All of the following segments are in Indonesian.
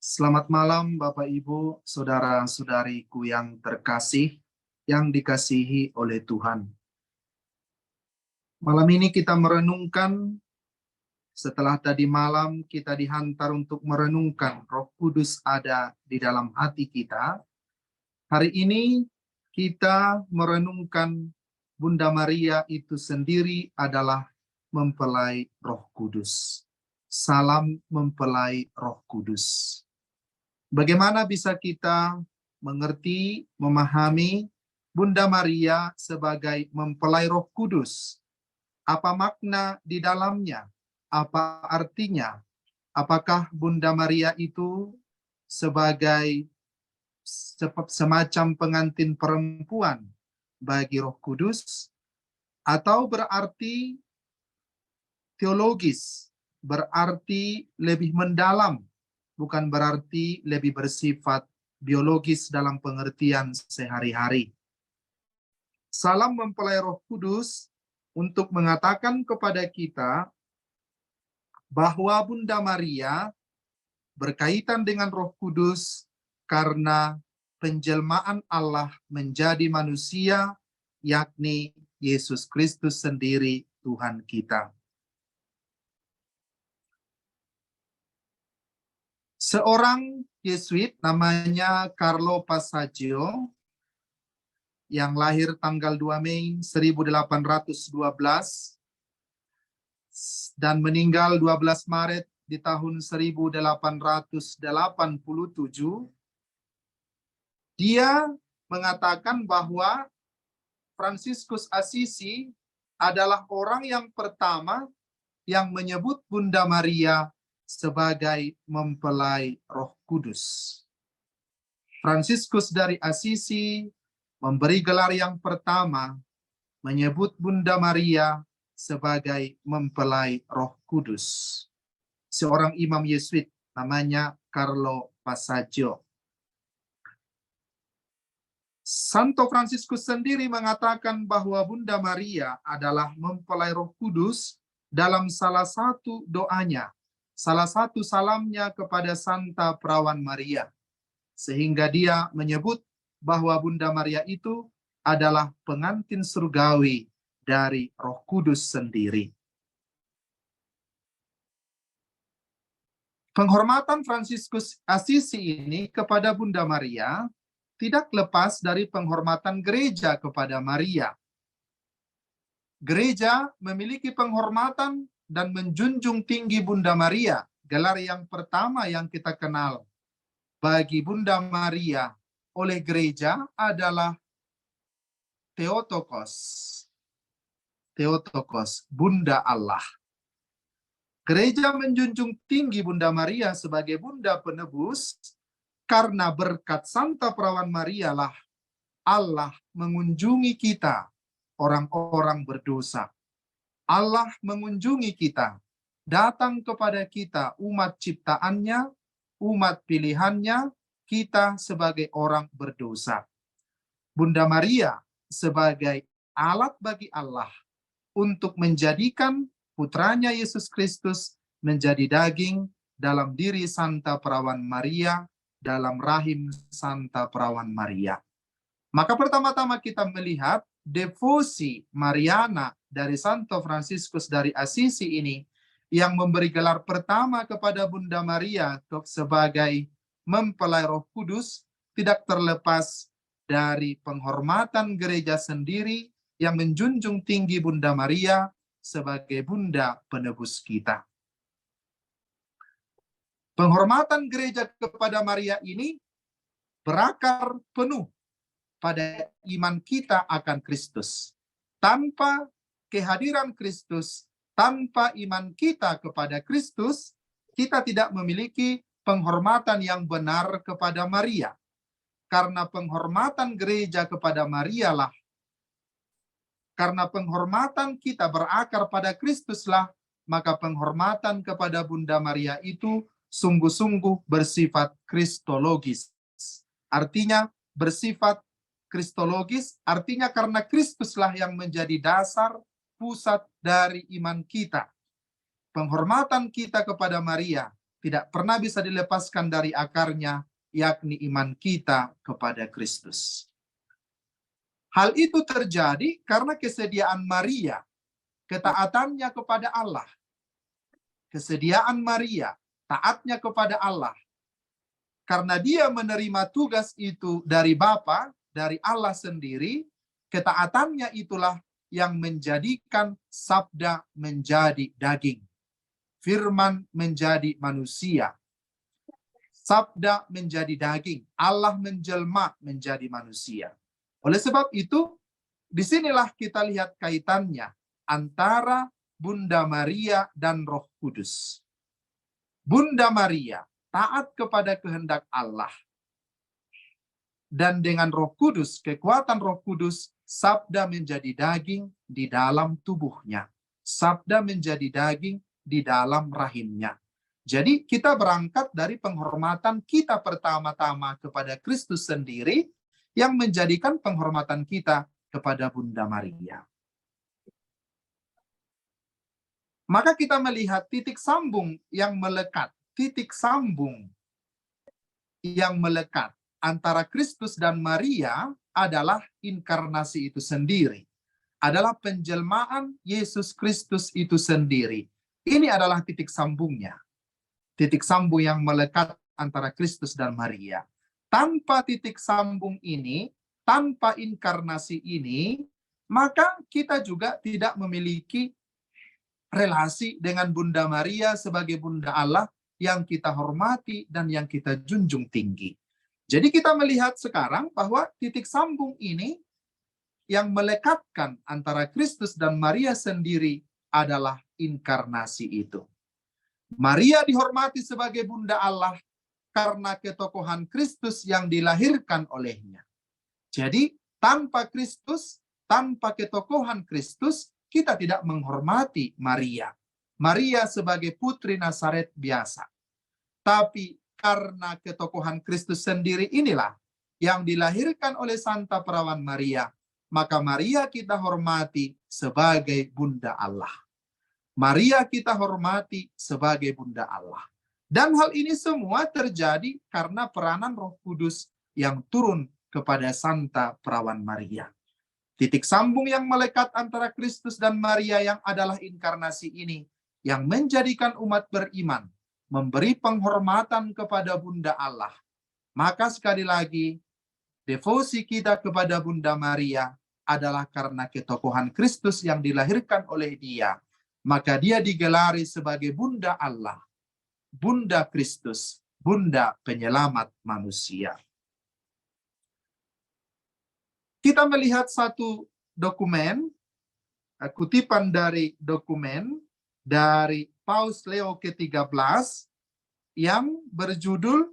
Selamat malam Bapak Ibu, saudara-saudariku yang terkasih, yang dikasihi oleh Tuhan. Malam ini kita merenungkan, setelah tadi malam kita dihantar untuk merenungkan Roh Kudus ada di dalam hati kita. Hari ini kita merenungkan Bunda Maria itu sendiri adalah mempelai Roh Kudus. Salam mempelai Roh Kudus. Bagaimana bisa kita mengerti, memahami Bunda Maria sebagai mempelai Roh Kudus? Apa makna di dalamnya? Apa artinya? Apakah Bunda Maria itu sebagai semacam pengantin perempuan bagi Roh Kudus? Atau berarti teologis, berarti lebih mendalam, bukan berarti lebih bersifat biologis dalam pengertian sehari-hari. Salam mempelai Roh Kudus untuk mengatakan kepada kita bahwa Bunda Maria berkaitan dengan Roh Kudus karena penjelmaan Allah menjadi manusia, yakni Yesus Kristus sendiri Tuhan kita. Seorang Yesuit namanya Carlo Passaggio yang lahir tanggal 2 Mei 1812 dan meninggal 12 Maret di tahun 1887. Dia mengatakan bahwa Fransiskus Assisi adalah orang yang pertama yang menyebut Bunda Maria sebagai mempelai Roh Kudus. Fransiskus dari Assisi memberi gelar yang pertama menyebut Bunda Maria sebagai mempelai Roh Kudus. Seorang imam Yesuit namanya Carlo Passaggio. Santo Fransiskus sendiri mengatakan bahwa Bunda Maria adalah mempelai Roh Kudus dalam salah satu doanya, salah satu salamnya kepada Santa Perawan Maria, sehingga dia menyebut bahwa Bunda Maria itu adalah pengantin surgawi dari Roh Kudus sendiri. Penghormatan Fransiskus Assisi ini kepada Bunda Maria tidak lepas dari penghormatan gereja kepada Maria. Gereja memiliki penghormatan dan menjunjung tinggi Bunda Maria. Gelar yang pertama yang kita kenal bagi Bunda Maria oleh gereja adalah Theotokos. Theotokos, Bunda Allah. Gereja menjunjung tinggi Bunda Maria sebagai Bunda Penebus karena berkat Santa Perawan Maria lah Allah mengunjungi kita, orang-orang berdosa. Allah mengunjungi kita, datang kepada kita umat ciptaannya, umat pilihannya, kita sebagai orang berdosa. Bunda Maria sebagai alat bagi Allah untuk menjadikan putranya Yesus Kristus menjadi daging dalam diri Santa Perawan Maria, dalam rahim Santa Perawan Maria. Maka pertama-tama kita melihat devosi Mariana dari Santo Fransiskus dari Assisi ini yang memberi gelar pertama kepada Bunda Maria sebagai mempelai Roh Kudus tidak terlepas dari penghormatan gereja sendiri yang menjunjung tinggi Bunda Maria sebagai Bunda Penebus kita. Penghormatan gereja kepada Maria ini berakar penuh pada iman kita akan Kristus. Tanpa kehadiran Kristus, tanpa iman kita kepada Kristus, kita tidak memiliki penghormatan yang benar kepada Maria. Karena penghormatan gereja kepada Maria lah, karena penghormatan kita berakar pada Kristuslah, maka penghormatan kepada Bunda Maria itu sungguh-sungguh bersifat kristologis. Artinya bersifat kristologis, artinya karena Kristuslah yang menjadi dasar, pusat dari iman kita. Penghormatan kita kepada Maria tidak pernah bisa dilepaskan dari akarnya, yakni iman kita kepada Kristus. Hal itu terjadi karena kesediaan Maria, ketaatannya kepada Allah. Kesediaan Maria, taatnya kepada Allah. Karena dia menerima tugas itu dari Bapa, dari Allah sendiri, ketaatannya itulah yang menjadikan sabda menjadi daging. Firman menjadi manusia. Sabda menjadi daging. Allah menjelma menjadi manusia. Oleh sebab itu, disinilah kita lihat kaitannya antara Bunda Maria dan Roh Kudus. Bunda Maria taat kepada kehendak Allah. Dan dengan Roh Kudus, kekuatan Roh Kudus, sabda menjadi daging di dalam tubuhnya. Sabda menjadi daging di dalam rahimnya. Jadi kita berangkat dari penghormatan kita pertama-tama kepada Kristus sendiri yang menjadikan penghormatan kita kepada Bunda Maria. Maka kita melihat titik sambung yang melekat. Titik sambung yang melekat antara Kristus dan Maria adalah inkarnasi itu sendiri. Adalah penjelmaan Yesus Kristus itu sendiri. Ini adalah titik sambungnya. Titik sambung yang melekat antara Kristus dan Maria. Tanpa titik sambung ini, tanpa inkarnasi ini, maka kita juga tidak memiliki relasi dengan Bunda Maria sebagai Bunda Allah yang kita hormati dan yang kita junjung tinggi. Jadi kita melihat sekarang bahwa titik sambung ini yang melekatkan antara Kristus dan Maria sendiri adalah inkarnasi itu. Maria dihormati sebagai Bunda Allah karena ketokohan Kristus yang dilahirkan olehnya. Jadi tanpa Kristus, tanpa ketokohan Kristus, kita tidak menghormati Maria. Maria sebagai putri Nazaret biasa. Tapi karena ketokohan Kristus sendiri inilah yang dilahirkan oleh Santa Perawan Maria, maka Maria kita hormati sebagai Bunda Allah. Maria kita hormati sebagai Bunda Allah. Dan hal ini semua terjadi karena peranan Roh Kudus yang turun kepada Santa Perawan Maria. Titik sambung yang melekat antara Kristus dan Maria yang adalah inkarnasi ini, yang menjadikan umat beriman, memberi penghormatan kepada Bunda Allah. Maka sekali lagi, devosi kita kepada Bunda Maria adalah karena ketokohan Kristus yang dilahirkan oleh dia. Maka dia digelari sebagai Bunda Allah, Bunda Kristus, Bunda Penyelamat manusia. Kita melihat satu dokumen, kutipan dari dokumen dari Paus Leo ke-13 yang berjudul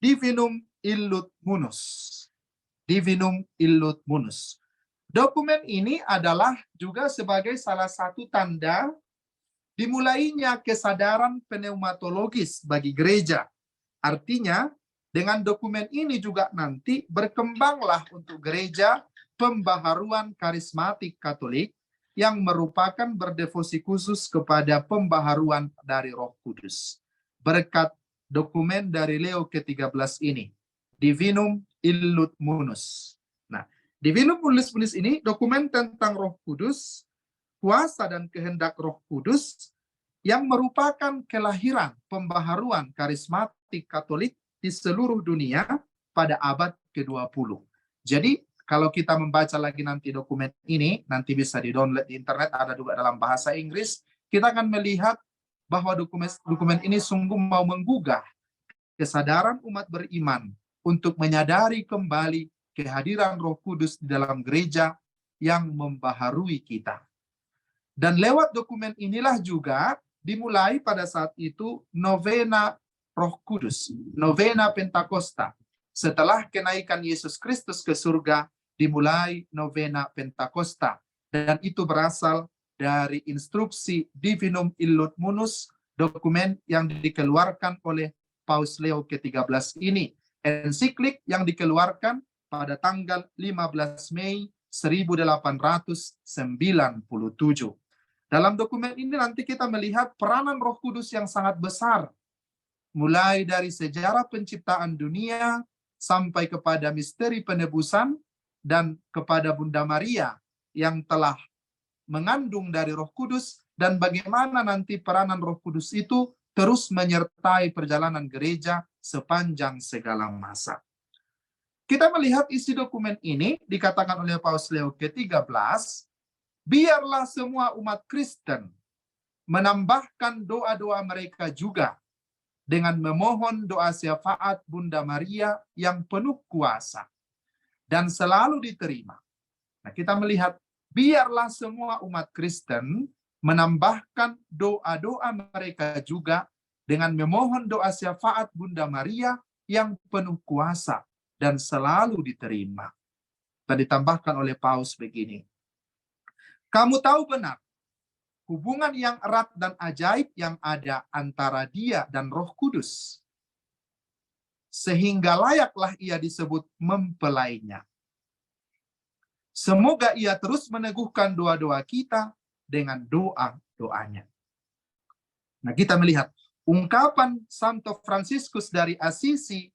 Divinum Illud Munus. Divinum Illud Munus. Dokumen ini adalah juga sebagai salah satu tanda dimulainya kesadaran pneumatologis bagi gereja. Artinya, dengan dokumen ini juga nanti berkembanglah untuk gereja pembaharuan karismatik Katolik yang merupakan berdevosi khusus kepada pembaharuan dari Roh Kudus. Berkat dokumen dari Leo ke-13 ini, Divinum Illud Munus. Nah, Divinum Illud Munus ini dokumen tentang Roh Kudus, kuasa dan kehendak Roh Kudus yang merupakan kelahiran pembaharuan karismatik Katolik di seluruh dunia pada abad ke-20. Jadi kalau kita membaca lagi nanti dokumen ini, nanti bisa di-download di internet, ada juga dalam bahasa Inggris, kita akan melihat bahwa dokumen ini sungguh mau menggugah kesadaran umat beriman untuk menyadari kembali kehadiran Roh Kudus di dalam gereja yang membaharui kita. Dan lewat dokumen inilah juga dimulai pada saat itu novena Roh Kudus, novena Pentakosta. Setelah kenaikan Yesus Kristus ke surga, dimulai novena Pentakosta. Dan itu berasal dari instruksi Divinum Illud Munus, dokumen yang dikeluarkan oleh Paus Leo ke-13 ini. Ensiklik yang dikeluarkan pada tanggal 15 Mei 1897. Dalam dokumen ini nanti kita melihat peranan Roh Kudus yang sangat besar mulai dari sejarah penciptaan dunia sampai kepada misteri penebusan dan kepada Bunda Maria yang telah mengandung dari Roh Kudus, dan bagaimana nanti peranan Roh Kudus itu terus menyertai perjalanan gereja sepanjang segala masa. Kita melihat isi dokumen ini dikatakan oleh Paus Leo ke-13, biarlah semua umat Kristen menambahkan doa-doa mereka juga dengan memohon doa syafaat Bunda Maria yang penuh kuasa dan selalu diterima. Nah, kita melihat biarlah semua umat Kristen menambahkan doa-doa mereka juga dengan memohon doa syafaat Bunda Maria yang penuh kuasa dan selalu diterima. Dan ditambahkan oleh Paus begini, kamu tahu benar hubungan yang erat dan ajaib yang ada antara Dia dan Roh Kudus, sehingga layaklah ia disebut mempelainya. Semoga ia terus meneguhkan doa-doa kita dengan doa-doanya. Nah, kita melihat ungkapan Santo Fransiskus dari Assisi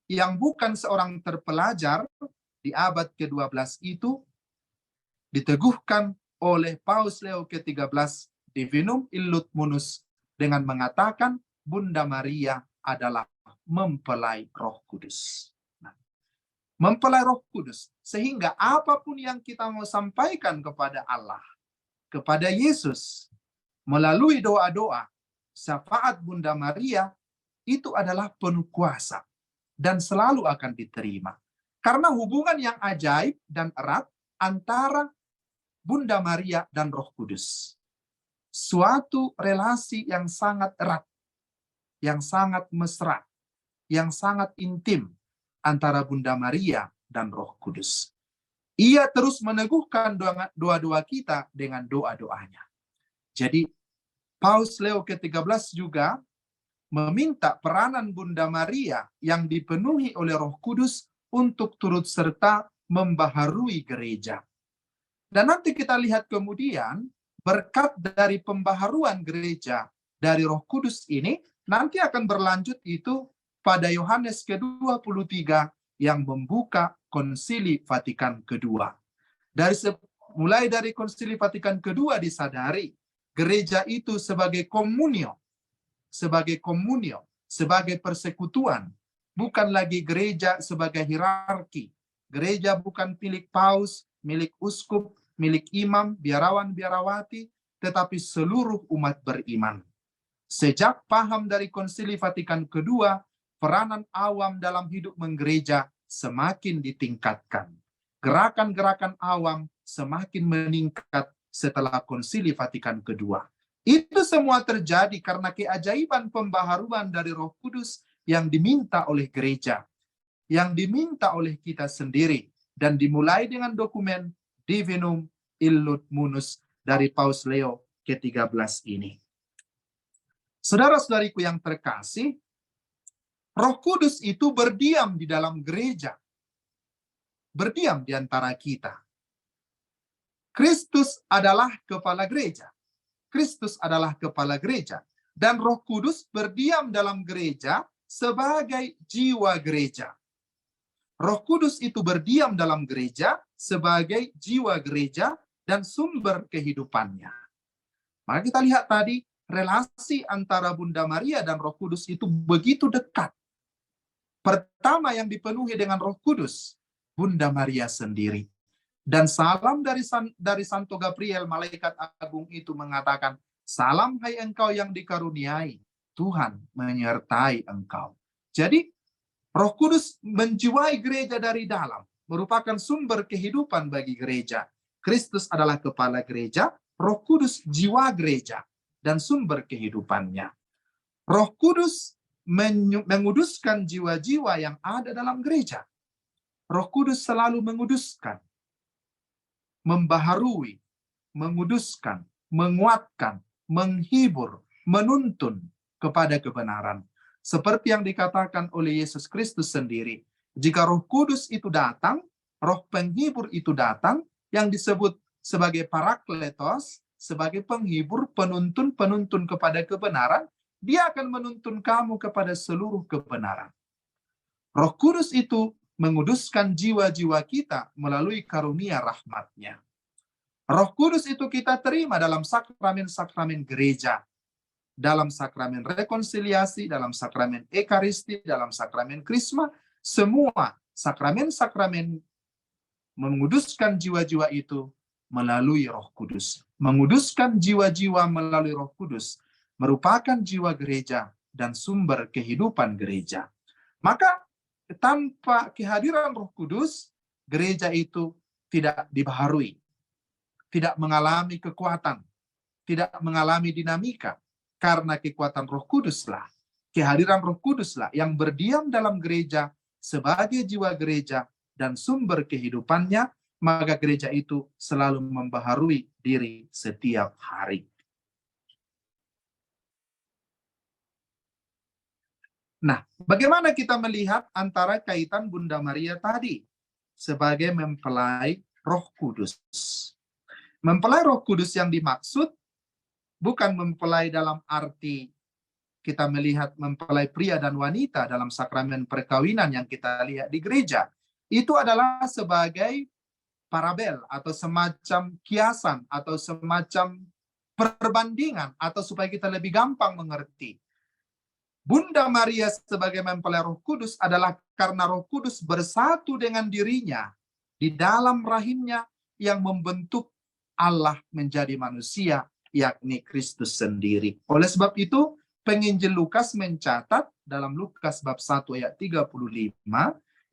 yang bukan seorang terpelajar di abad ke-12 itu diteguhkan oleh Paus Leo ke-13 Divinum Illud Munus dengan mengatakan Bunda Maria adalah mempelai Roh Kudus. Nah, mempelai Roh Kudus, sehingga apapun yang kita mau sampaikan kepada Allah, kepada Yesus, melalui doa-doa, syafaat Bunda Maria, itu adalah penuh kuasa dan selalu akan diterima. Karena hubungan yang ajaib dan erat antara Bunda Maria dan Roh Kudus. Suatu relasi yang sangat erat, yang sangat mesra, yang sangat intim antara Bunda Maria dan Roh Kudus. Ia terus meneguhkan doa-doa kita dengan doa-doanya. Jadi, Paus Leo ke-13 juga meminta peranan Bunda Maria yang dipenuhi oleh Roh Kudus untuk turut serta membaharui gereja. Dan nanti kita lihat kemudian, berkat dari pembaharuan gereja dari Roh Kudus ini, nanti akan berlanjut itu pada Yohanes ke-23 yang membuka Konsili Vatikan kedua. Mulai dari Konsili Vatikan kedua disadari, gereja itu sebagai komunio, sebagai persekutuan, bukan lagi gereja sebagai hierarki. Gereja bukan milik paus, milik uskup, milik imam, biarawan-biarawati, tetapi seluruh umat beriman. Sejak paham dari Konsili Vatikan kedua, peranan awam dalam hidup menggereja semakin ditingkatkan. Gerakan-gerakan awam semakin meningkat setelah Konsili Vatikan kedua. Itu semua terjadi karena keajaiban pembaharuan dari Roh Kudus yang diminta oleh gereja, yang diminta oleh kita sendiri, dan dimulai dengan dokumen Divinum Illud Munus dari Paus Leo ke-13 ini. Saudara-saudariku yang terkasih, Roh Kudus itu berdiam di dalam gereja, berdiam di antara kita. Kristus adalah kepala gereja. Kristus adalah kepala gereja. Dan Roh Kudus berdiam dalam gereja sebagai jiwa gereja. Roh Kudus itu berdiam dalam gereja sebagai jiwa gereja dan sumber kehidupannya. Maka kita lihat tadi, relasi antara Bunda Maria dan Roh Kudus itu begitu dekat. Pertama yang dipenuhi dengan Roh Kudus, Bunda Maria sendiri. Dan salam dari Santo Gabriel, malaikat agung itu mengatakan, salam hai engkau yang dikaruniai, Tuhan menyertai engkau. Jadi, Roh Kudus menjiwai gereja dari dalam, merupakan sumber kehidupan bagi gereja. Kristus adalah kepala gereja, Roh Kudus jiwa gereja, dan sumber kehidupannya. Roh Kudus menguduskan jiwa-jiwa yang ada dalam gereja. Roh Kudus selalu menguduskan, membaharui, menguduskan, menguatkan, menghibur, menuntun kepada kebenaran. Seperti yang dikatakan oleh Yesus Kristus sendiri, jika Roh Kudus itu datang, Roh penghibur itu datang, yang disebut sebagai Parakletos, sebagai penghibur, penuntun kepada kebenaran, Dia akan menuntun kamu kepada seluruh kebenaran. Roh Kudus itu menguduskan jiwa-jiwa kita melalui karunia rahmat-Nya. Roh Kudus itu kita terima dalam sakramen-sakramen gereja, dalam sakramen rekonsiliasi, dalam sakramen ekaristi, dalam sakramen krisma. Semua sakramen-sakramen menguduskan jiwa-jiwa itu melalui Roh Kudus. Menguduskan jiwa-jiwa melalui Roh Kudus merupakan jiwa gereja dan sumber kehidupan gereja. Maka tanpa kehadiran Roh Kudus, gereja itu tidak dibaharui, tidak mengalami kekuatan, tidak mengalami dinamika. Karena kekuatan Roh Kuduslah, kehadiran Roh Kuduslah yang berdiam dalam gereja sebagai jiwa gereja dan sumber kehidupannya, maka gereja itu selalu membaharui diri setiap hari. Nah, bagaimana kita melihat antara kaitan Bunda Maria tadi sebagai mempelai Roh Kudus? Mempelai Roh Kudus yang dimaksud bukan mempelai dalam arti kita melihat mempelai pria dan wanita dalam sakramen perkawinan yang kita lihat di gereja. Itu adalah sebagai parabel atau semacam kiasan atau semacam perbandingan atau supaya kita lebih gampang mengerti. Bunda Maria sebagai mempelai Roh Kudus adalah karena Roh Kudus bersatu dengan dirinya di dalam rahimnya yang membentuk Allah menjadi manusia, yakni Kristus sendiri. Oleh sebab itu, penginjil Lukas mencatat dalam Lukas bab 1 ayat 35,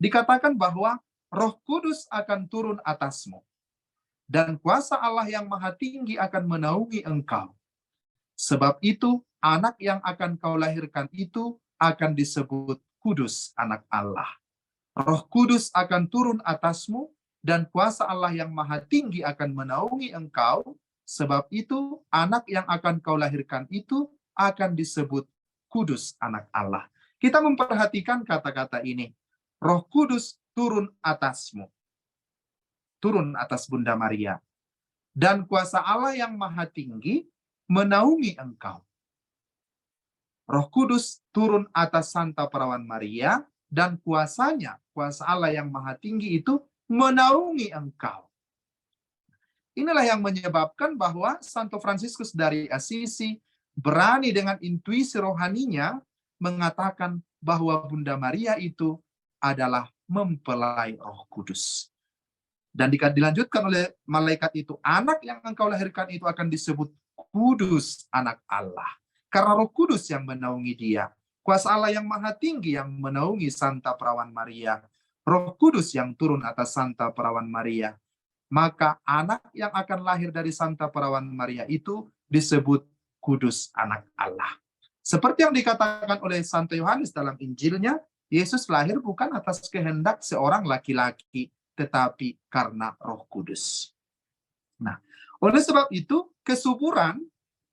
dikatakan bahwa Roh Kudus akan turun atasmu, dan kuasa Allah yang Maha Tinggi akan menaungi engkau. Sebab itu, anak yang akan kau lahirkan itu akan disebut Kudus, anak Allah. Roh Kudus akan turun atasmu, dan kuasa Allah yang Maha Tinggi akan menaungi engkau. Sebab itu, anak yang akan kau lahirkan itu akan disebut Kudus, anak Allah. Kita memperhatikan kata-kata ini. Roh Kudus turun atasmu. Turun atas Bunda Maria. Dan kuasa Allah yang Maha Tinggi menaungi engkau. Roh Kudus turun atas Santa Perawan Maria, dan kuasanya, kuasa Allah yang Maha Tinggi itu menaungi engkau. Inilah yang menyebabkan bahwa Santo Fransiskus dari Assisi berani dengan intuisi rohaninya mengatakan bahwa Bunda Maria itu adalah mempelai Roh Kudus. Dan dilanjutkan oleh malaikat itu, anak yang engkau lahirkan itu akan disebut Kudus, anak Allah. Karena Roh Kudus yang menaungi dia. Kuasa Allah yang Maha Tinggi yang menaungi Santa Perawan Maria. Roh Kudus yang turun atas Santa Perawan Maria. Maka anak yang akan lahir dari Santa Perawan Maria itu disebut Kudus, anak Allah. Seperti yang dikatakan oleh Santo Yohanes dalam Injilnya, Yesus lahir bukan atas kehendak seorang laki-laki, tetapi karena Roh Kudus. Nah, oleh sebab itu, kesuburan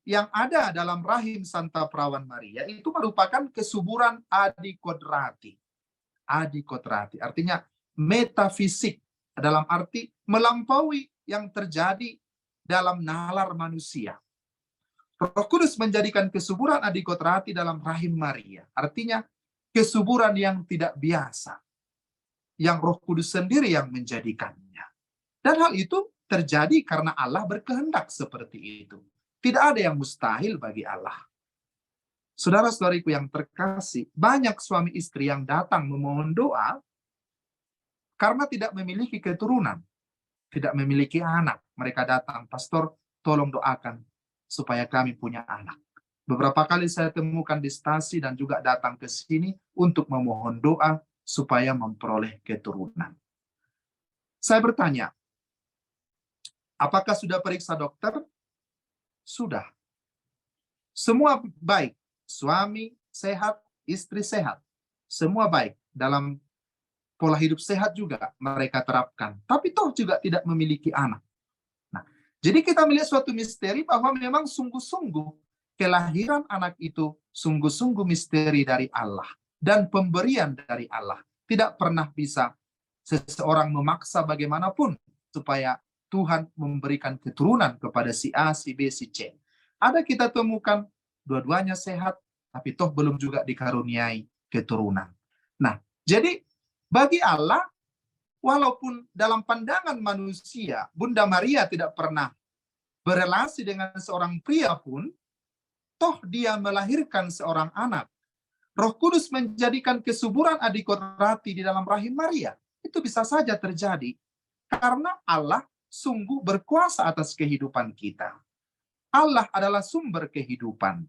yang ada dalam rahim Santa Perawan Maria itu merupakan kesuburan adikodrati. Adikodrati artinya metafisik, dalam arti melampaui yang terjadi dalam nalar manusia. Roh Kudus menjadikan kesuburan adikodrati dalam rahim Maria. Artinya kesuburan yang tidak biasa, yang Roh Kudus sendiri yang menjadikannya. Dan hal itu terjadi karena Allah berkehendak seperti itu. Tidak ada yang mustahil bagi Allah. Saudara-saudariku yang terkasih, banyak suami istri yang datang memohon doa karena tidak memiliki keturunan, tidak memiliki anak. Mereka datang, pastor, tolong doakan supaya kami punya anak. Beberapa kali saya temukan di stasi dan juga datang ke sini untuk memohon doa supaya memperoleh keturunan. Saya bertanya, apakah sudah periksa dokter? Sudah. Semua baik. Suami sehat, istri sehat. Semua baik. Dalam pola hidup sehat juga mereka terapkan. Tapi toh juga tidak memiliki anak. Nah, jadi kita melihat suatu misteri bahwa memang sungguh-sungguh kelahiran anak itu sungguh-sungguh misteri dari Allah. Dan pemberian dari Allah. Tidak pernah bisa seseorang memaksa bagaimanapun supaya Tuhan memberikan keturunan kepada si A, si B, si C. Ada kita temukan dua-duanya sehat, tapi toh belum juga dikaruniai keturunan. Nah, jadi bagi Allah, walaupun dalam pandangan manusia, Bunda Maria tidak pernah berelasi dengan seorang pria pun, toh dia melahirkan seorang anak. Roh Kudus menjadikan kesuburan adikodrati di dalam rahim Maria. Itu bisa saja terjadi karena Allah sungguh berkuasa atas kehidupan kita. Allah adalah sumber kehidupan.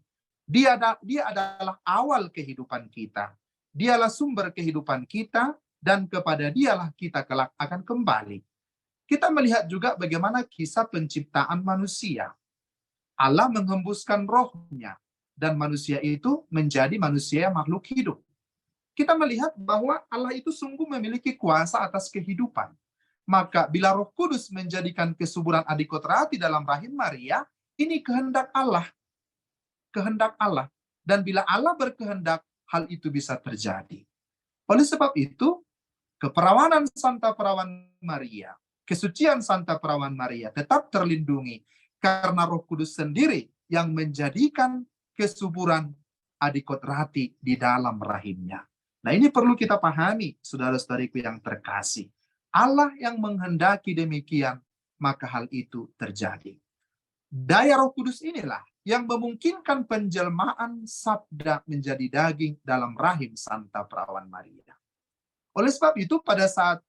Dia adalah awal kehidupan kita. Dialah sumber kehidupan kita dan kepada dialah kita kelak akan kembali. Kita melihat juga bagaimana kisah penciptaan manusia. Allah menghembuskan rohnya dan manusia itu menjadi manusia makhluk hidup. Kita melihat bahwa Allah itu sungguh memiliki kuasa atas kehidupan. Maka bila Roh Kudus menjadikan kesuburan adikodrati dalam rahim Maria, ini kehendak Allah. Kehendak Allah. Dan bila Allah berkehendak, hal itu bisa terjadi. Oleh sebab itu, keperawanan Santa Perawan Maria, kesucian Santa Perawan Maria tetap terlindungi karena Roh Kudus sendiri yang menjadikan kesuburan adikodrati di dalam rahimnya. Nah, ini perlu kita pahami, saudara-saudariku yang terkasih. Allah yang menghendaki demikian, maka hal itu terjadi. Daya Roh Kudus inilah yang memungkinkan penjelmaan sabda menjadi daging dalam rahim Santa Perawan Maria. Oleh sebab itu, pada saat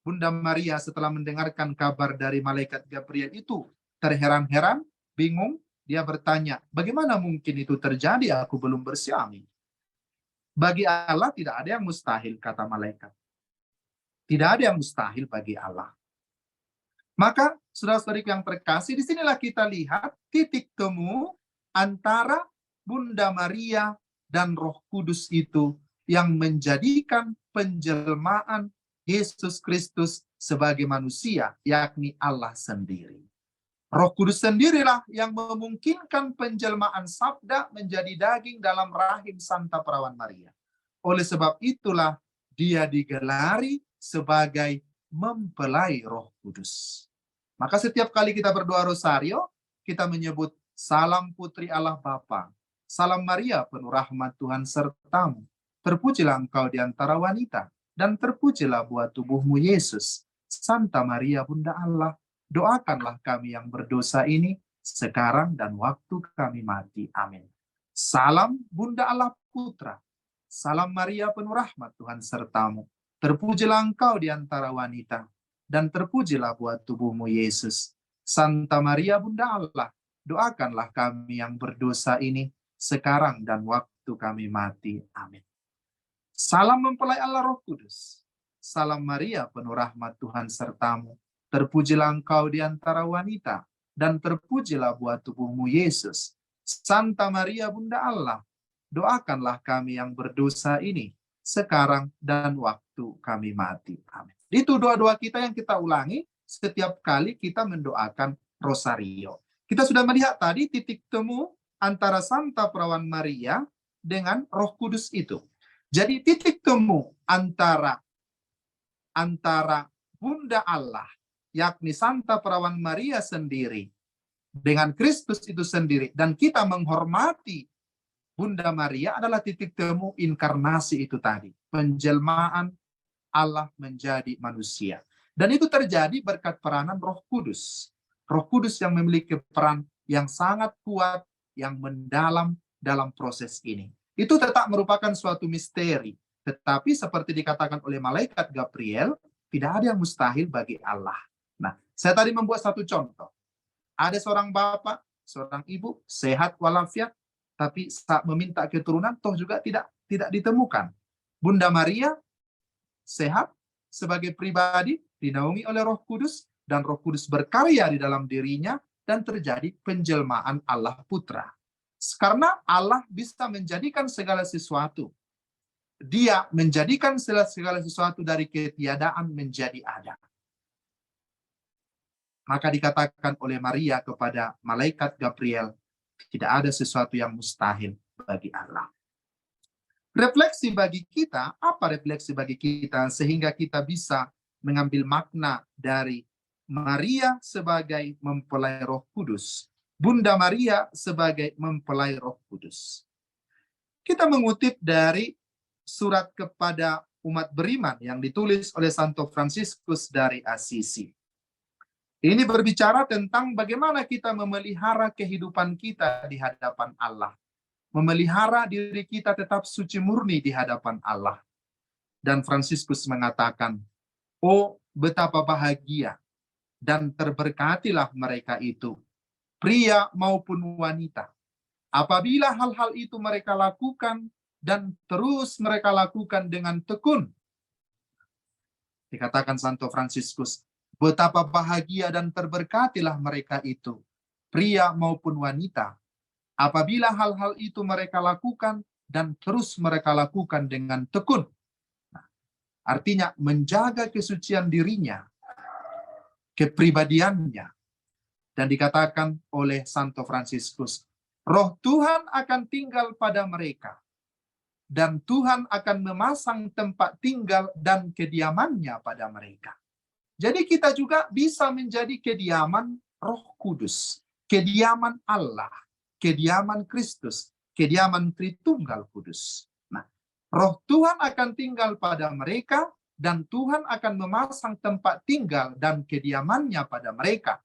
Bunda Maria setelah mendengarkan kabar dari malaikat Gabriel itu, terheran-heran, bingung, dia bertanya, bagaimana mungkin itu terjadi? Aku belum bersuami. Bagi Allah tidak ada yang mustahil, kata malaikat. Tidak ada yang mustahil bagi Allah. Maka, saudara-saudari yang terkasih, disinilah kita lihat titik temu antara Bunda Maria dan Roh Kudus itu yang menjadikan penjelmaan Yesus Kristus sebagai manusia, yakni Allah sendiri. Roh Kudus sendirilah yang memungkinkan penjelmaan sabda menjadi daging dalam rahim Santa Perawan Maria. Oleh sebab itulah dia digelari sebagai mempelai Roh Kudus. Maka setiap kali kita berdoa rosario, kita menyebut salam Putri Allah Bapa, salam Maria penuh rahmat Tuhan sertamu, terpujilah engkau di antara wanita, dan terpujilah buah tubuhmu Yesus. Santa Maria Bunda Allah, doakanlah kami yang berdosa ini sekarang dan waktu kami mati. Amin. Salam Bunda Allah Putra. Salam Maria penuh rahmat Tuhan sertamu. Terpujilah engkau di antara wanita, dan terpujilah buah tubuhmu Yesus. Santa Maria Bunda Allah, doakanlah kami yang berdosa ini sekarang dan waktu kami mati. Amin. Salam mempelai Allah Roh Kudus. Salam Maria penuh rahmat Tuhan sertamu. Terpujilah engkau di antara wanita, dan terpujilah buah tubuhmu Yesus. Santa Maria Bunda Allah, doakanlah kami yang berdosa ini sekarang dan waktu kami mati. Amin. Itu doa-doa kita yang kita ulangi setiap kali kita mendoakan rosario. Kita sudah melihat tadi titik temu antara Santa Perawan Maria dengan Roh Kudus itu. Jadi titik temu antara Bunda Allah, yakni Santa Perawan Maria sendiri, dengan Kristus itu sendiri, dan kita menghormati Bunda Maria adalah titik temu inkarnasi itu tadi. Penjelmaan Allah menjadi manusia. Dan itu terjadi berkat peranan Roh Kudus. Roh Kudus yang memiliki peran yang sangat kuat, yang mendalam dalam proses ini. Itu tetap merupakan suatu misteri. Tetapi seperti dikatakan oleh malaikat Gabriel, tidak ada yang mustahil bagi Allah. Nah, saya tadi membuat satu contoh. Ada seorang bapak, seorang ibu, sehat walafiat, tapi saat meminta keturunan, toh juga tidak ditemukan. Bunda Maria sehat sebagai pribadi, dinaungi oleh Roh Kudus, dan Roh Kudus berkarya di dalam dirinya, dan terjadi penjelmaan Allah Putra. Karena Allah bisa menjadikan segala sesuatu. Dia menjadikan segala sesuatu dari ketiadaan menjadi ada. Maka dikatakan oleh Maria kepada malaikat Gabriel, tidak ada sesuatu yang mustahil bagi Allah. Refleksi bagi kita, apa refleksi bagi kita sehingga kita bisa mengambil makna dari Maria sebagai mempelai Roh Kudus, Bunda Maria sebagai mempelai Roh Kudus. Kita mengutip dari surat kepada umat beriman yang ditulis oleh Santo Fransiskus dari Assisi. Ini berbicara tentang bagaimana kita memelihara kehidupan kita di hadapan Allah. Memelihara diri kita tetap suci murni di hadapan Allah. Dan Fransiskus mengatakan, oh betapa bahagia dan terberkatilah mereka itu, pria maupun wanita, apabila hal-hal itu mereka lakukan dan terus mereka lakukan dengan tekun. Dikatakan Santo Fransiskus, betapa bahagia dan terberkatilah mereka itu, pria maupun wanita, apabila hal-hal itu mereka lakukan dan terus mereka lakukan dengan tekun. Artinya menjaga kesucian dirinya, kepribadiannya. Dan dikatakan oleh Santo Fransiskus, Roh Tuhan akan tinggal pada mereka. Dan Tuhan akan memasang tempat tinggal dan kediamannya pada mereka. Jadi kita juga bisa menjadi kediaman Roh Kudus, kediaman Allah, kediaman Kristus, kediaman Tritunggal Kudus. Nah, Roh Tuhan akan tinggal pada mereka, dan Tuhan akan memasang tempat tinggal dan kediamannya pada mereka.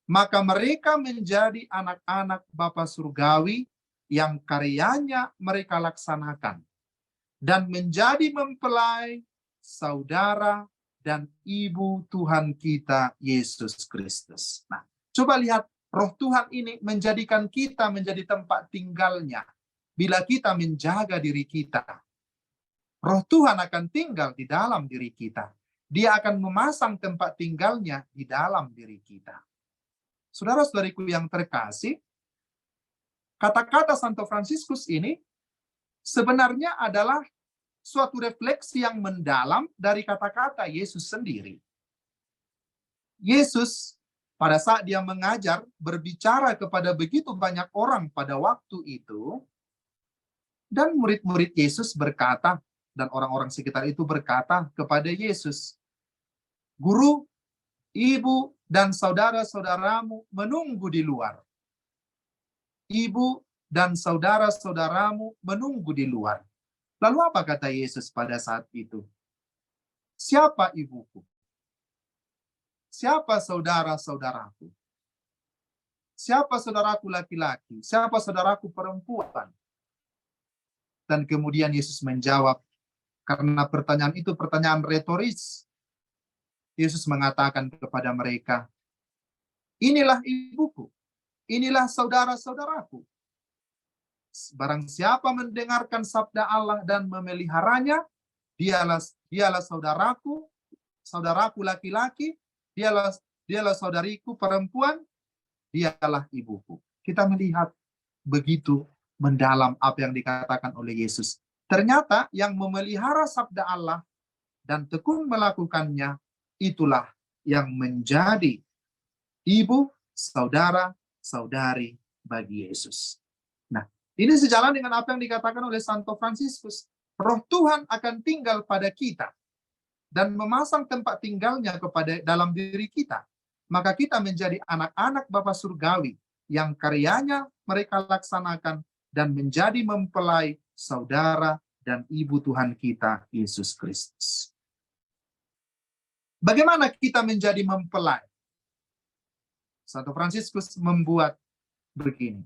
Maka mereka menjadi anak-anak Bapa Surgawi yang karyanya mereka laksanakan, dan menjadi mempelai, saudara, dan ibu Tuhan kita Yesus Kristus. Nah, coba lihat, Roh Tuhan ini menjadikan kita menjadi tempat tinggalnya. Bila kita menjaga diri kita, Roh Tuhan akan tinggal di dalam diri kita. Dia akan memasang tempat tinggalnya di dalam diri kita. Saudara-saudariku yang terkasih, kata-kata Santo Fransiskus ini sebenarnya adalah suatu refleksi yang mendalam dari kata-kata Yesus sendiri. Yesus pada saat dia mengajar, berbicara kepada begitu banyak orang pada waktu itu, dan murid-murid Yesus berkata, dan orang-orang sekitar itu berkata kepada Yesus, Guru, ibu, dan saudara-saudaramu menunggu di luar. Ibu dan saudara-saudaramu menunggu di luar. Lalu apa kata Yesus pada saat itu? Siapa ibuku? Siapa saudara-saudaraku? Siapa saudaraku laki-laki? Siapa saudaraku perempuan? Dan kemudian Yesus menjawab, karena pertanyaan itu pertanyaan retoris. Yesus mengatakan kepada mereka, inilah ibuku, inilah saudara-saudaraku. Barang siapa mendengarkan sabda Allah dan memeliharanya, dialah saudaraku, saudaraku laki-laki, dialah saudariku perempuan, dialah ibuku. Kita melihat begitu mendalam apa yang dikatakan oleh Yesus. Ternyata yang memelihara sabda Allah dan tekun melakukannya, itulah yang menjadi ibu, saudara, saudari bagi Yesus. Nah, ini sejalan dengan apa yang dikatakan oleh Santo Fransiskus. Roh Tuhan akan tinggal pada kita dan memasang tempat tinggalnya kepada dalam diri kita. Maka kita menjadi anak-anak Bapa Surgawi yang karyanya mereka laksanakan dan menjadi mempelai, saudara, dan ibu Tuhan kita, Yesus Kristus. Bagaimana kita menjadi mempelai? Santo Fransiskus membuat begini.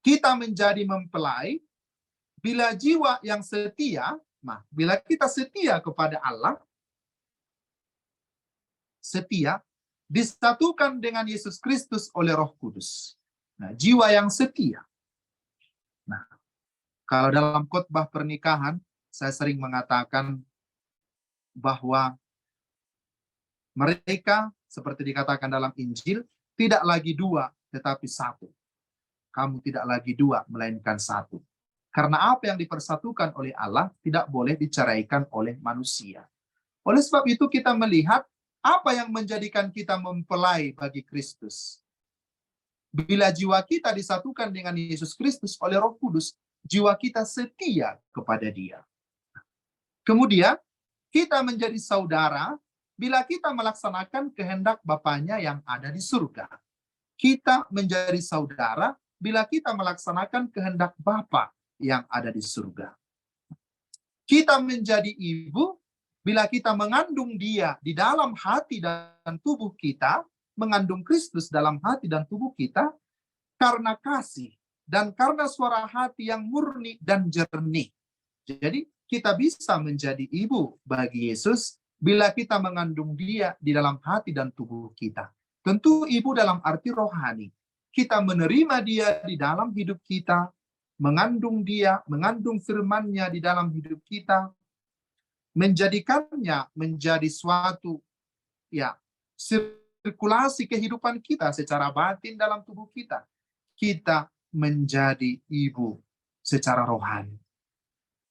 Kita menjadi mempelai bila jiwa yang setia, nah, bila kita setia kepada Allah, setia, disatukan dengan Yesus Kristus oleh Roh Kudus. Nah, jiwa yang setia. Nah, kalau dalam khotbah pernikahan, saya sering mengatakan bahwa mereka, seperti dikatakan dalam Injil, tidak lagi dua, tetapi satu. Kamu tidak lagi dua, melainkan satu. Karena apa yang dipersatukan oleh Allah tidak boleh diceraikan oleh manusia. Oleh sebab itu kita melihat apa yang menjadikan kita mempelai bagi Kristus. Bila jiwa kita disatukan dengan Yesus Kristus oleh Roh Kudus, jiwa kita setia kepada Dia. Kemudian, kita menjadi saudara bila kita melaksanakan kehendak Bapanya yang ada di surga. Kita menjadi saudara bila kita melaksanakan kehendak Bapa yang ada di surga. Kita menjadi ibu bila kita mengandung dia di dalam hati dan tubuh kita, mengandung Kristus dalam hati dan tubuh kita, karena kasih dan karena suara hati yang murni dan jernih. Jadi kita bisa menjadi ibu bagi Yesus bila kita mengandung dia di dalam hati dan tubuh kita. Tentu ibu dalam arti rohani. Kita menerima dia di dalam hidup kita, mengandung dia, mengandung firman-Nya di dalam hidup kita, menjadikannya menjadi suatu sirkulasi kehidupan kita secara batin dalam tubuh kita. Kita menjadi ibu secara rohani.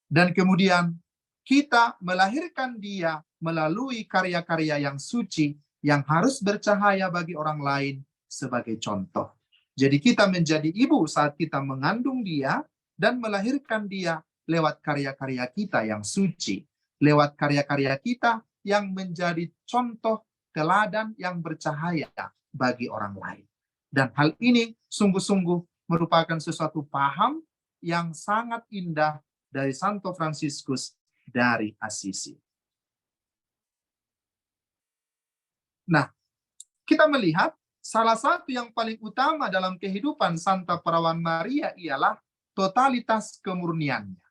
Dan kemudian kita melahirkan dia melalui karya-karya yang suci yang harus bercahaya bagi orang lain sebagai contoh. Jadi kita menjadi ibu saat kita mengandung dia dan melahirkan dia lewat karya-karya kita yang suci, lewat karya-karya kita yang menjadi contoh teladan yang bercahaya bagi orang lain. Dan hal ini sungguh-sungguh merupakan sesuatu paham yang sangat indah dari Santo Fransiskus dari Assisi. Nah, kita melihat salah satu yang paling utama dalam kehidupan Santa Perawan Maria ialah totalitas kemurniannya.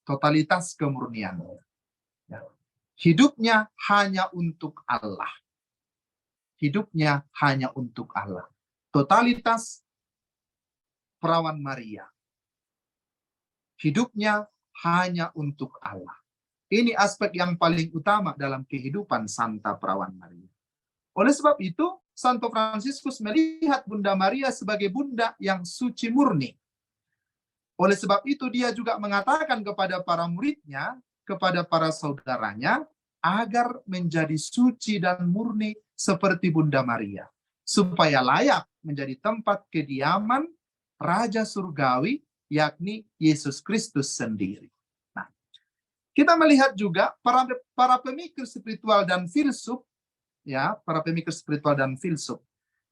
Totalitas kemurniannya. Hidupnya hanya untuk Allah. Hidupnya hanya untuk Allah. Totalitas Perawan Maria. Hidupnya hanya untuk Allah. Ini aspek yang paling utama dalam kehidupan Santa Perawan Maria. Oleh sebab itu, Santo Fransiskus melihat Bunda Maria sebagai bunda yang suci murni. Oleh sebab itu, dia juga mengatakan kepada para muridnya, kepada para saudaranya, agar menjadi suci dan murni seperti Bunda Maria, supaya layak menjadi tempat kediaman Raja Surgawi, yakni Yesus Kristus sendiri. Nah, kita melihat juga para pemikir spiritual dan filsuf, para pemikir spiritual dan filsuf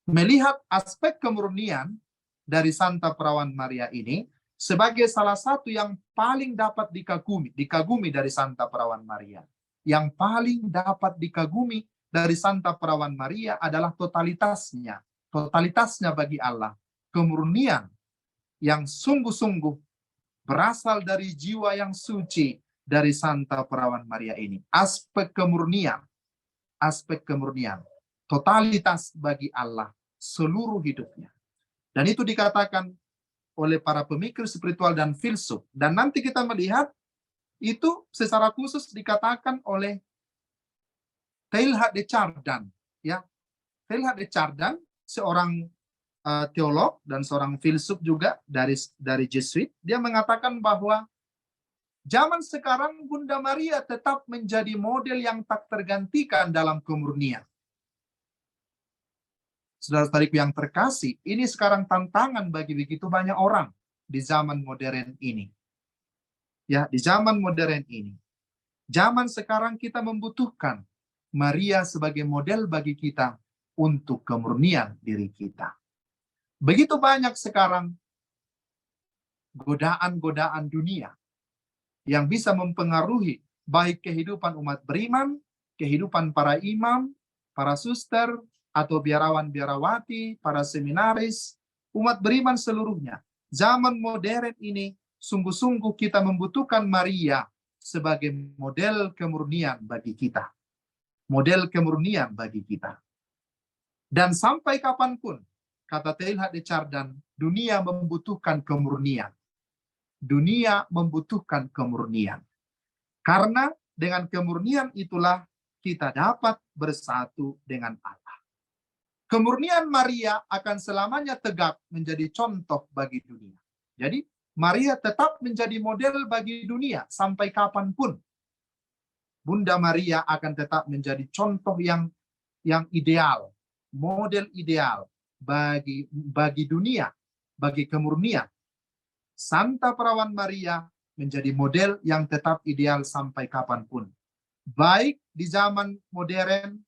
melihat aspek kemurnian dari Santa Perawan Maria ini sebagai salah satu yang paling dapat dikagumi dari Santa Perawan Maria. Yang paling dapat dikagumi dari Santa Perawan Maria adalah totalitasnya bagi Allah, kemurnian yang sungguh-sungguh berasal dari jiwa yang suci dari Santa Perawan Maria ini. Aspek kemurnian, totalitas bagi Allah seluruh hidupnya. Dan itu dikatakan oleh para pemikir spiritual dan filsuf. Dan nanti kita melihat itu secara khusus dikatakan oleh Teilhard de Chardin. Teilhard de Chardin, seorang teolog dan seorang filsuf juga dari Jesuit, dia mengatakan bahwa zaman sekarang Bunda Maria tetap menjadi model yang tak tergantikan dalam kemurnian. Saudara-saudariku yang terkasih, ini sekarang tantangan bagi begitu banyak orang di zaman modern ini. Di zaman modern ini. Zaman sekarang kita membutuhkan Maria sebagai model bagi kita untuk kemurnian diri kita. Begitu banyak sekarang godaan-godaan dunia yang bisa mempengaruhi baik kehidupan umat beriman, kehidupan para imam, para suster, atau biarawan-biarawati, para seminaris, umat beriman seluruhnya. Zaman modern ini, sungguh-sungguh kita membutuhkan Maria sebagai model kemurnian bagi kita. Model kemurnian bagi kita. Dan sampai kapanpun, kata Teilhard de Chardin, dunia membutuhkan kemurnian. Dunia membutuhkan kemurnian. Karena dengan kemurnian itulah kita dapat bersatu dengan Allah. Kemurnian Maria akan selamanya tegak menjadi contoh bagi dunia. Jadi, Maria tetap menjadi model bagi dunia sampai kapanpun. Bunda Maria akan tetap menjadi contoh yang ideal, model ideal bagi dunia, bagi kemurnian. Santa Perawan Maria menjadi model yang tetap ideal sampai kapanpun. Baik di zaman modern,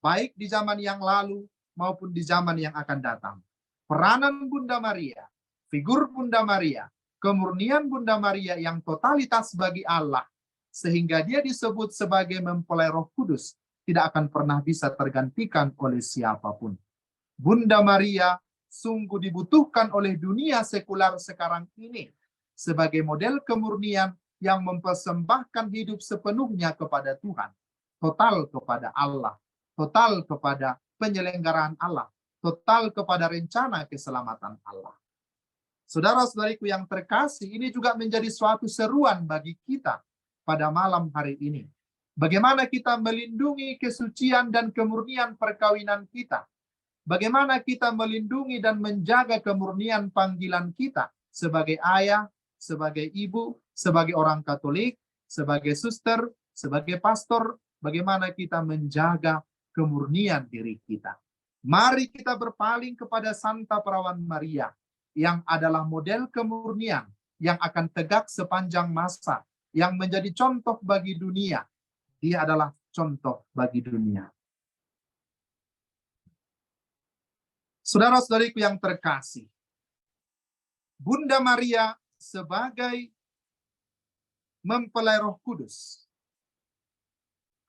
baik di zaman yang lalu, maupun di zaman yang akan datang. Peranan Bunda Maria, figur Bunda Maria kemurnian Bunda Maria yang totalitas bagi Allah, sehingga dia disebut sebagai mempelai Roh Kudus, tidak akan pernah bisa tergantikan oleh siapapun. Bunda Maria sungguh dibutuhkan oleh dunia sekular sekarang ini sebagai model kemurnian yang mempersembahkan hidup sepenuhnya kepada Tuhan, total kepada Allah, total kepada penyelenggaraan Allah, total kepada rencana keselamatan Allah. Saudara-saudariku yang terkasih, ini juga menjadi suatu seruan bagi kita pada malam hari ini. Bagaimana kita melindungi kesucian dan kemurnian perkawinan kita. Bagaimana kita melindungi dan menjaga kemurnian panggilan kita sebagai ayah, sebagai ibu, sebagai orang Katolik, sebagai suster, sebagai pastor. Bagaimana kita menjaga kemurnian diri kita. Mari kita berpaling kepada Santa Perawan Maria, yang adalah model kemurnian yang akan tegak sepanjang masa, yang menjadi contoh bagi dunia. Dia adalah contoh bagi dunia. Saudara-saudariku yang terkasih, Bunda Maria sebagai mempelai Roh Kudus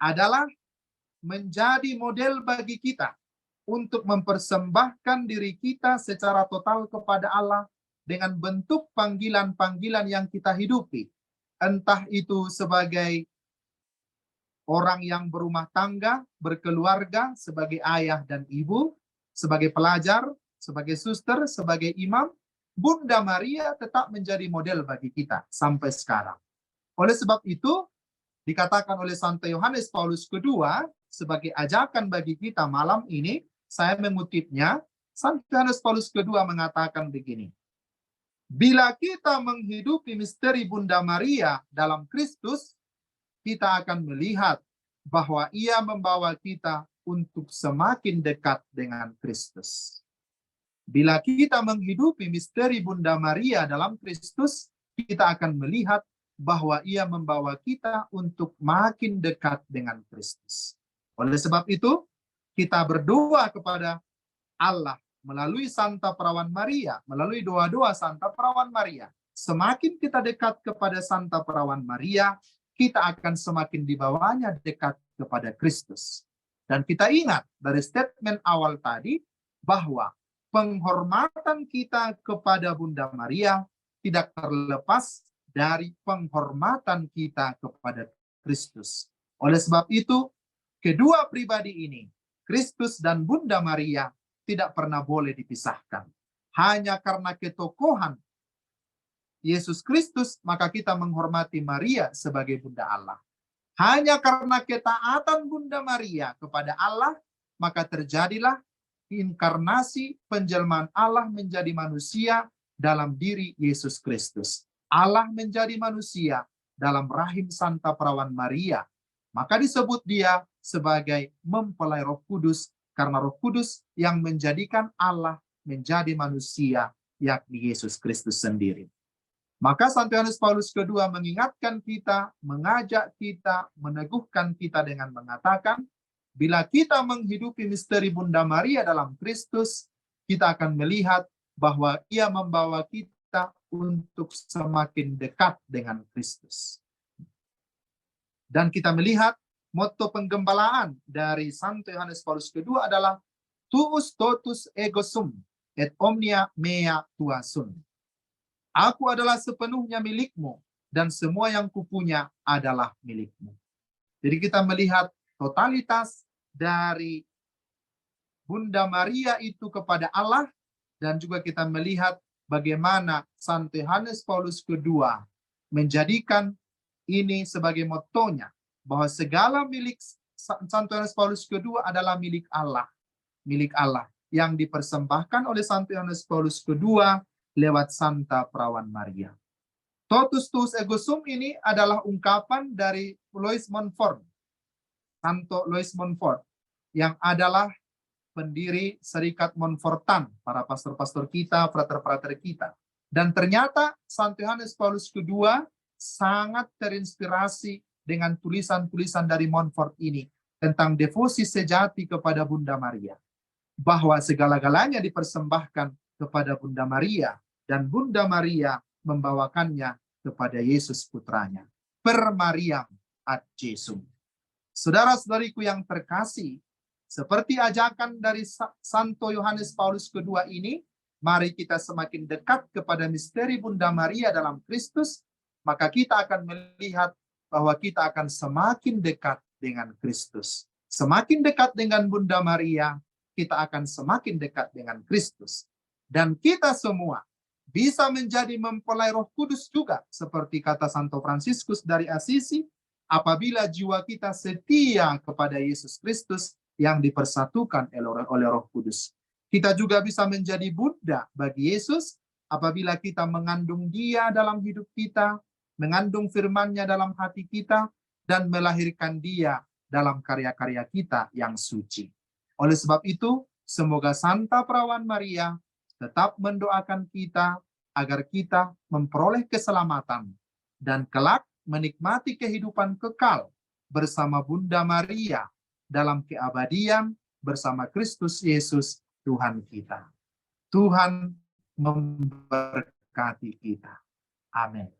adalah menjadi model bagi kita untuk mempersembahkan diri kita secara total kepada Allah dengan bentuk panggilan-panggilan yang kita hidupi. Entah itu sebagai orang yang berumah tangga, berkeluarga, sebagai ayah dan ibu, sebagai pelajar, sebagai suster, sebagai imam, Bunda Maria tetap menjadi model bagi kita sampai sekarang. Oleh sebab itu, dikatakan oleh Santo Yohanes Paulus II sebagai ajakan bagi kita malam ini, saya mengutipnya, Santo Yohanes Paulus II mengatakan begini, bila kita menghidupi misteri Bunda Maria dalam Kristus, kita akan melihat bahwa ia membawa kita untuk semakin dekat dengan Kristus. Bila kita menghidupi misteri Bunda Maria dalam Kristus, kita akan melihat bahwa ia membawa kita untuk makin dekat dengan Kristus. Oleh sebab itu, kita berdoa kepada Allah melalui Santa Perawan Maria, melalui doa-doa Santa Perawan Maria. Semakin kita dekat kepada Santa Perawan Maria, kita akan semakin dibawanya dekat kepada Kristus. Dan kita ingat dari statement awal tadi bahwa penghormatan kita kepada Bunda Maria tidak terlepas dari penghormatan kita kepada Kristus. Oleh sebab itu, kedua pribadi ini, Kristus dan Bunda Maria, tidak pernah boleh dipisahkan. Hanya karena ketokohan Yesus Kristus, maka kita menghormati Maria sebagai Bunda Allah. Hanya karena ketaatan Bunda Maria kepada Allah, maka terjadilah inkarnasi penjelmaan Allah menjadi manusia dalam diri Yesus Kristus. Allah menjadi manusia dalam rahim Santa Perawan Maria. Maka disebut dia sebagai mempelai Roh Kudus, karena Roh Kudus yang menjadikan Allah menjadi manusia, yakni Yesus Kristus sendiri. Maka Santo Yohanes Paulus II mengingatkan kita, mengajak kita, meneguhkan kita dengan mengatakan, bila kita menghidupi misteri Bunda Maria dalam Kristus, kita akan melihat bahwa ia membawa kita untuk semakin dekat dengan Kristus. Dan kita melihat motto penggembalaan dari Santo Yohanes Paulus II adalah tuus totus ego sum et omnia mea tua sum. Aku adalah sepenuhnya milikmu dan semua yang kupunya adalah milikmu. Jadi kita melihat totalitas dari Bunda Maria itu kepada Allah, dan juga kita melihat bagaimana Santo Yohanes Paulus II menjadikan ini sebagai mottonya, bahwa segala milik Santo Yohanes Paulus II adalah milik Allah yang dipersembahkan oleh Santo Yohanes Paulus II lewat Santa Perawan Maria. Totus tuus ego sum ini adalah ungkapan dari Louis Montfort, Santo Louis Montfort, yang adalah pendiri Serikat Montfortan, para pastor-pastor kita, frater-frater kita. Dan ternyata Santo Yohanes Paulus II sangat terinspirasi dengan tulisan-tulisan dari Montfort ini tentang devosi sejati kepada Bunda Maria. Bahwa segala-galanya dipersembahkan kepada Bunda Maria, dan Bunda Maria membawakannya kepada Yesus putranya. Per Mariam ad Jesum. Saudara-saudariku yang terkasih, seperti ajakan dari Santo Yohanes Paulus II ini, mari kita semakin dekat kepada misteri Bunda Maria dalam Kristus, maka kita akan melihat bahwa kita akan semakin dekat dengan Kristus. Semakin dekat dengan Bunda Maria, kita akan semakin dekat dengan Kristus. Dan kita semua bisa menjadi mempelai Roh Kudus juga, seperti kata Santo Fransiskus dari Asisi, apabila jiwa kita setia kepada Yesus Kristus yang dipersatukan oleh Roh Kudus. Kita juga bisa menjadi Bunda bagi Yesus apabila kita mengandung Dia dalam hidup kita, mengandung firman-Nya dalam hati kita, dan melahirkan Dia dalam karya-karya kita yang suci. Oleh sebab itu, semoga Santa Perawan Maria tetap mendoakan kita agar kita memperoleh keselamatan dan kelak menikmati kehidupan kekal bersama Bunda Maria dalam keabadian bersama Kristus Yesus Tuhan kita. Tuhan memberkati kita. Amin.